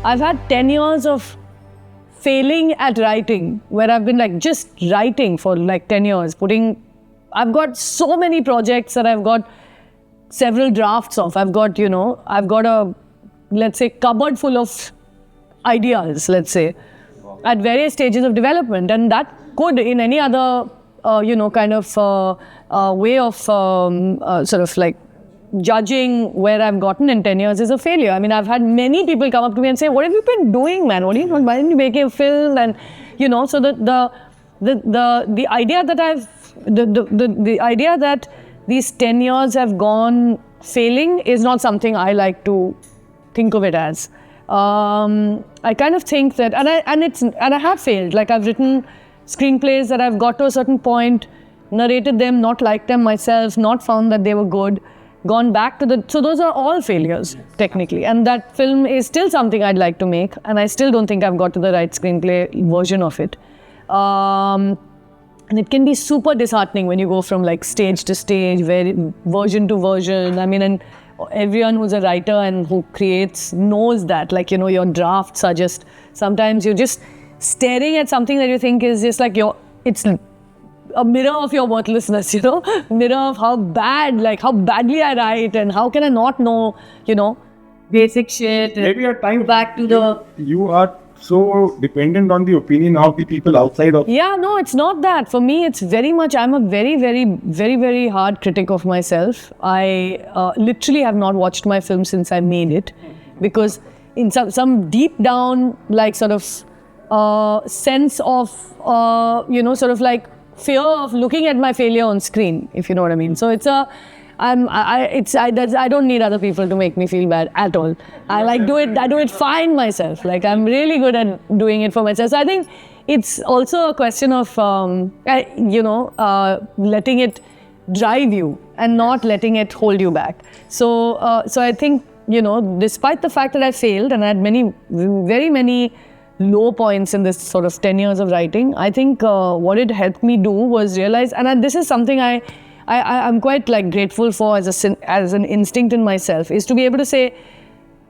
I've had 10 years of failing at writing, where I've been like just writing for like 10 years, I've got so many projects that I've got several drafts of. I've got a, let's say, cupboard full of ideas, let's say, at various stages of development. And that could, in any other, way of sort of like judging where I've gotten in 10 years is a failure. I mean, I've had many people come up to me and say, what have you been doing, man? Why didn't you make a film? And, so the idea that the idea that these 10 years have gone failing is not something I like to think of it as. I kind of think that, and I have failed. Like, I've written screenplays that I've got to a certain point, narrated them, not liked them myself, not found that they were good, gone back to so those are all failures, technically. And that film is still something I'd like to make, and I still don't think I've got to the right screenplay version of it. And it can be super disheartening when you go from like stage to stage, version to version. I mean, and everyone who's a writer and who creates knows that, like, your drafts are just, sometimes you're just staring at something that you think is just like it's a mirror of your worthlessness, mirror of how badly I write, and how can I not know, basic shit. Maybe at times back to you are so dependent on the opinion of the people outside of. Yeah, no, it's not that. For me, it's very much, I'm a very, very, very, very hard critic of myself. I literally have not watched my film since I made it, because in some deep down, like, sort of sense of, sort of like fear of looking at my failure on screen, if you know what I mean. So it's I don't need other people to make me feel bad at all. I do it fine myself. Like, I'm really good at doing it for myself. So I think it's also a question of, letting it drive you and not letting it hold you back. So I think, despite the fact that I failed and I had very many low points in this sort of 10 years of writing, I think what it helped me do was realize, and this is something I'm quite like grateful for as an instinct in myself, is to be able to say,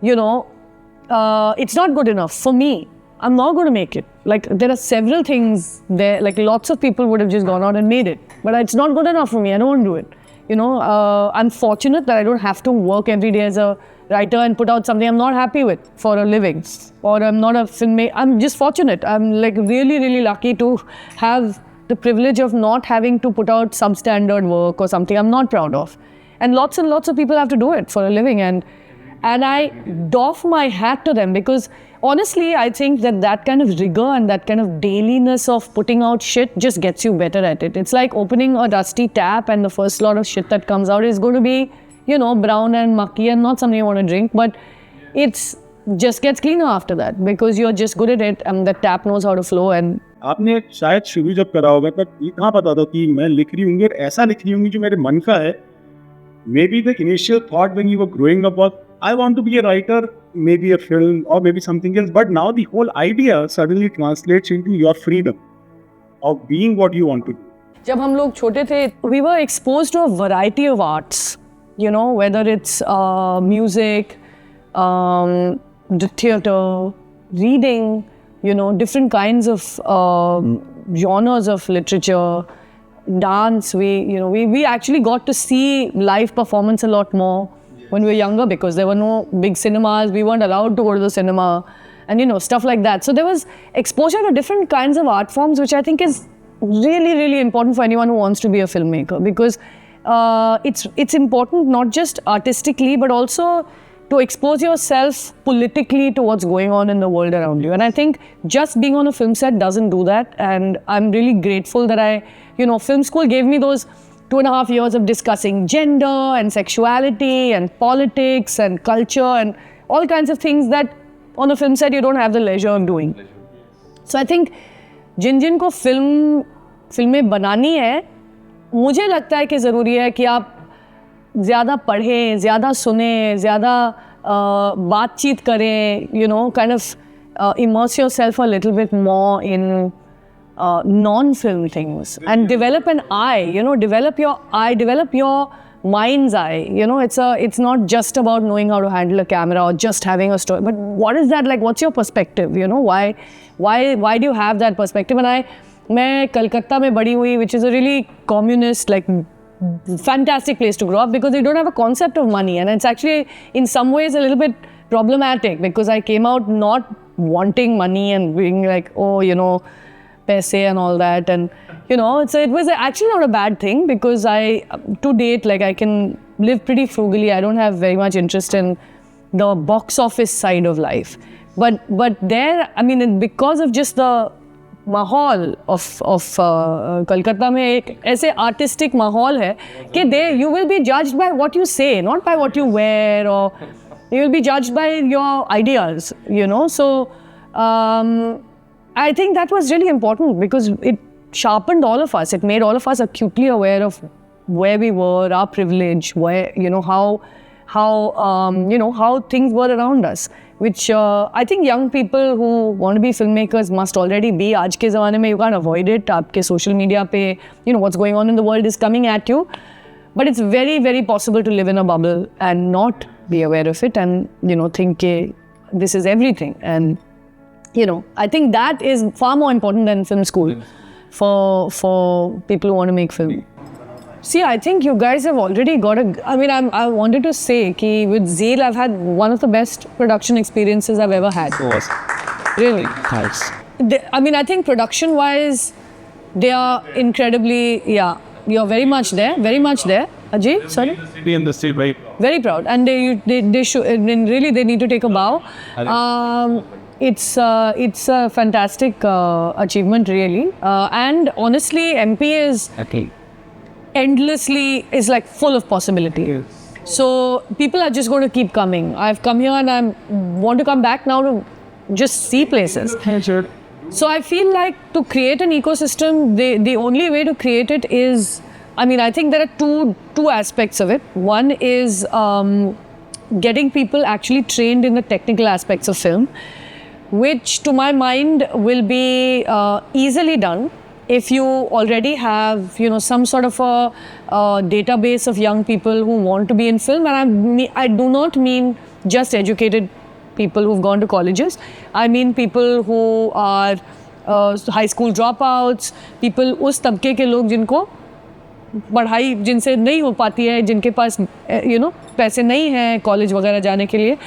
it's not good enough for me. I'm not going to make it. Like, there are several things there, like lots of people would have just gone out and made it, but it's not good enough for me. I don't want to do it. I'm fortunate that I don't have to work every day as a writer and put out something I'm not happy with for a living, or I'm not a filmmaker. I'm just fortunate. I'm like really, really lucky to have the privilege of not having to put out substandard work or something I'm not proud of. And lots of people have to do it for a living. And I doff my hat to them, because honestly, I think that kind of rigor and that kind of dailiness of putting out shit just gets you better at it. It's like opening a dusty tap, and the first lot of shit that comes out is going to be, brown and mucky and not something you want to drink. But it's just gets cleaner after that, because you're just good at it and the tap knows how to flow. And आपने शायद शुरू जब करा होगा तब ये कहाँ पता था कि मैं लिख रही हूँगी और ऐसा लिख रही हूँगी जो मेरे मन का है. Maybe the initial thought when you were growing up was, I want to be a writer, maybe a film or maybe something else. But now the whole idea suddenly translates into your freedom of being what you want to do. जब हम लोग छोटे थे, we were exposed to a variety of arts, whether it's music, the theatre, reading, different kinds of genres of literature, dance. We actually got to see live performance a lot more when we were younger, because there were no big cinemas. We weren't allowed to go to the cinema, and stuff like that. So there was exposure to different kinds of art forms, which I think is really, really important for anyone who wants to be a filmmaker, because it's important not just artistically, but also to expose yourself politically to what's going on in the world around you. And I think just being on a film set doesn't do that. And I'm really grateful that film school gave me those 2.5 years of discussing gender and sexuality and politics and culture and all kinds of things that on a film set you don't have the leisure of doing. So I think जिन को फिल्में बनानी है, मुझे लगता है कि ज़रूरी है कि आप ज़्यादा पढ़ें, ज़्यादा सुने, ज़्यादा बातचीत करें, kind of immerse yourself a little bit more in non-film things and develop an eye, develop your eye, develop your mind's eye. You know, it's not just about knowing how to handle a camera or just having a story. But what is that like? What's your perspective? You know, why do you have that perspective? And मैं कलकत्ता में बड़ी हुई, which is a really communist, like fantastic place to grow up because they don't have a concept of money, and it's actually in some ways a little bit problematic because I came out not wanting money and being like, oh, you know, paise and all that, and you know, it was actually not a bad thing because to date, like I can live pretty frugally. I don't have very much interest in the box office side of life, but there, I mean, because of just the माहौल of Calcutta में एक ऐसे artistic माहौल है कि you will be judged by what you say, not by what you wear, or you will be judged by your ideas, you know. So I think that was really important because it sharpened all of us. It made all of us acutely aware of where we were, our privilege, where, you know, how you know, how things were around us, which I think young people who want to be filmmakers must already be. आज के ज़माने में you can't avoid it. आपके social media पे, you know, what's going on in the world is coming at you. But it's very, very possible to live in a bubble and not be aware of it and, you know, think this is everything. And, you know, I think that is far more important than film school for people who want to make film. See, I think you guys have already got I mean, I wanted to say that with Zeel, I've had one of the best production experiences I've ever had. Really. Thanks. I mean, I think production-wise, they are incredibly, yeah, you're very much there. Ajay, sorry? In the state, Very proud. And they should, I mean, really, they need to take a bow. It's a fantastic achievement, really. And honestly, MP is... endlessly is like full of possibility. Yes. So people are just going to keep coming. I've come here and I want to come back now to just see places. Sure. So I feel like to create an ecosystem, the only way to create it is, I mean, I think there are two aspects of it. One is getting people actually trained in the technical aspects of film, which to my mind will be easily done if you already have, you know, some sort of a database of young people who want to be in film. And I do not mean just educated people who've gone to colleges. I mean people who are high school dropouts, people उस तबके के लोग जिनको पढ़ाई जिनसे नहीं हो पाती है, जिनके पास you know पैसे नहीं हैं कॉलेज वगैरह जाने के लिए,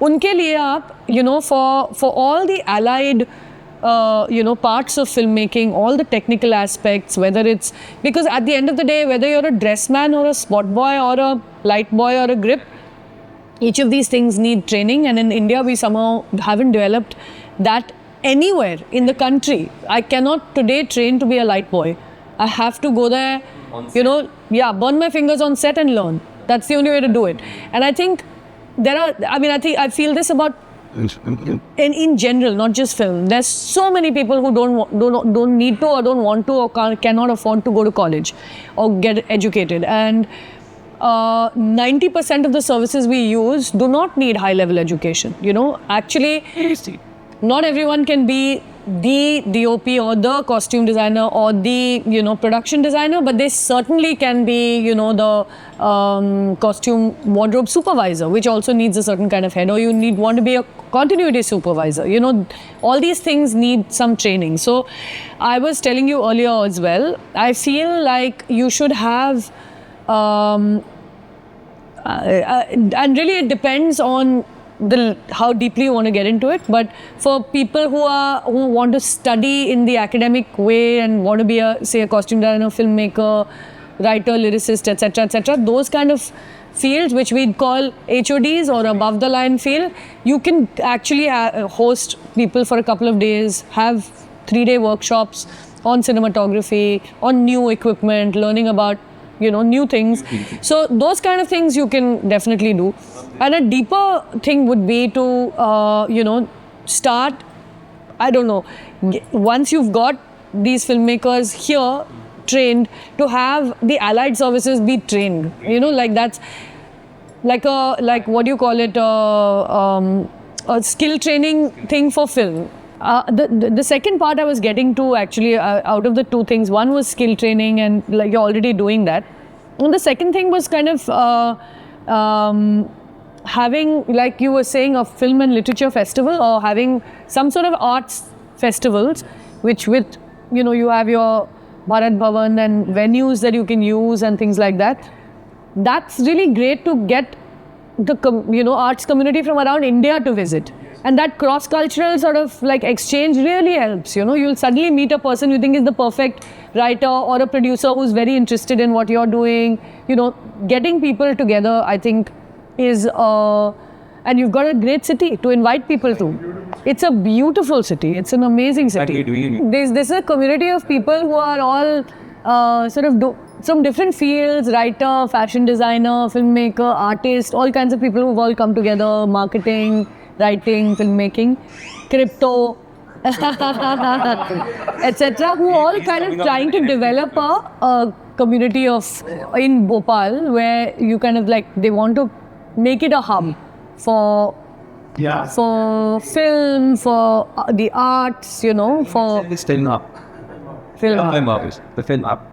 उनके लिए आप, you know, for all the allied you know, parts of filmmaking, all the technical aspects, whether it's, because at the end of the day, whether you're a dress man or a spot boy or a light boy or a grip, each of these things need training, and in India we somehow haven't developed that anywhere in the country. I cannot today train to be a light boy. I have to go there, you know, yeah, burn my fingers on set and learn. That's the only way to do it. And I think I feel this about in general, not just film. There's so many people who don't need to or don't want to or cannot afford to go to college or get educated. And 90% of the services we use do not need high-level education. You know, actually, not everyone can be the DOP or the costume designer or the, you know, production designer, but they certainly can be, you know, the costume wardrobe supervisor, which also needs a certain kind of head, or you want to be a continuity supervisor. You know, all these things need some training. So I was telling you earlier as well, I feel like you should have and really it depends on how deeply you want to get into it, but for people who want to study in the academic way and want to be a costume designer, filmmaker, writer, lyricist, etc., those kind of fields which we'd call HODs or above the line field, you can actually host people for a couple of days, have 3-day workshops on cinematography, on new equipment, learning about, you know, new things. So those kind of things you can definitely do. And a deeper thing would be to, you know, start, I don't know, once you've got these filmmakers here trained, to have the allied services be trained. You know, like that's like what do you call it, a skill training thing for film. The second part I was getting to actually out of the two things, one was skill training, and like you're already doing that. And the second thing was kind of having, like you were saying, a film and literature festival, or having some sort of arts festivals, which with, you know, you have your Bharat Bhavan and venues that you can use and things like that. That's really great to get the arts community from around India to visit. And that cross-cultural sort of like exchange really helps. You know, you'll suddenly meet a person you think is the perfect writer or a producer who's very interested in what you're doing. You know, getting people together, I think, is and you've got a great city to invite people to. It's a beautiful city. It's an amazing city. There's a community of people who are all sort of from different fields: writer, fashion designer, filmmaker, artist, all kinds of people who've all come together, marketing, writing, filmmaking, crypto, etc., who all kind of trying to develop a community in Bhopal, where you kind of like, they want to make it a hub for film, for the arts, you know, for It's film up. film. Film up. The film up.